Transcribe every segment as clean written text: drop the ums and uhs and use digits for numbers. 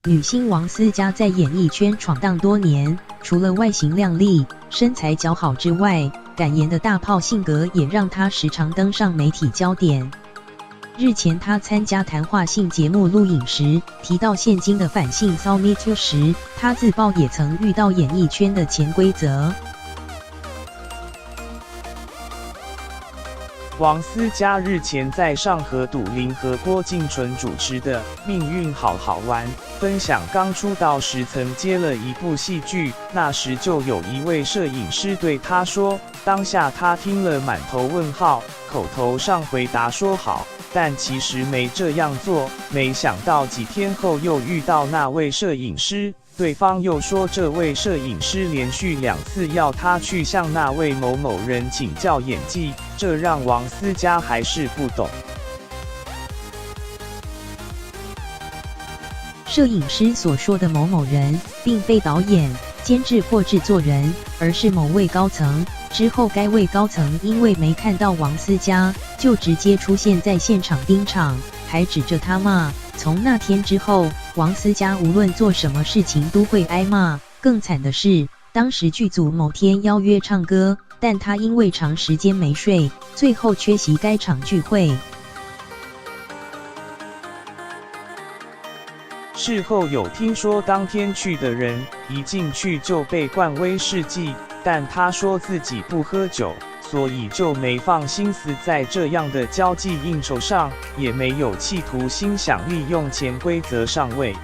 女星王思佳在演艺圈闯荡多年，除了外形靓丽、身材姣好之外，敢言的大炮性格也让她时常登上媒体焦点。日前，她参加谈话性节目录影时，提到现今的反性骚 Me Too 时，她自曝也曾遇到演艺圈的潜规则。王思佳日前在上河赌林和郭敬淳主持的《命运好好玩》分享，刚出道时曾接了一部戏剧，那时就有一位摄影师对她说，当下她听了满头问号，口头上回答说好，但其实没这样做。没想到几天后又遇到那位摄影师，对方又说这位摄影师连续2次要他去向那位某某人请教演技，这让王思佳还是不懂。摄影师所说的某某人，并非导演、监制或制作人，而是某位高层。之后，该位高层因为没看到王思佳，就直接出现在现场盯场，还指着他骂。从那天之后，王思佳无论做什么事情都会挨骂。更惨的是，当时剧组某天邀约唱歌，但她因为长时间没睡，最后缺席该场聚会。事后有听说，当天去的人一进去就被灌威士忌，但他说自己不喝酒，所以就没放心思在这样的交际应酬上，也没有企图心想利用潜规则上位。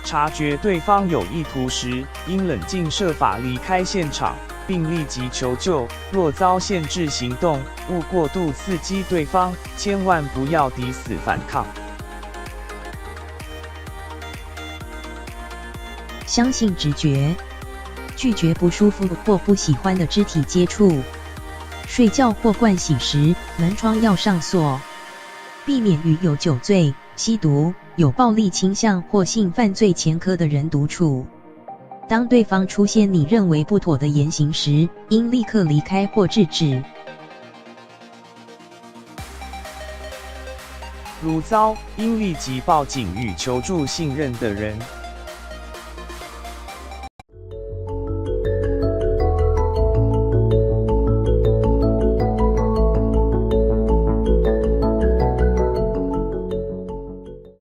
察觉对方有意图时，应冷静设法离开现场，并立即求救。若遭限制行动，勿过度刺激对方，千万不要抵死反抗。相信直觉，拒绝不舒服或不喜欢的肢体接触。睡觉或盥洗时，门窗要上锁，避免与有酒醉、吸毒、有暴力倾向或性犯罪前科的人独处。当对方出现你认为不妥的言行时，应立刻离开或制止。如遭，应立即报警与求助信任的人。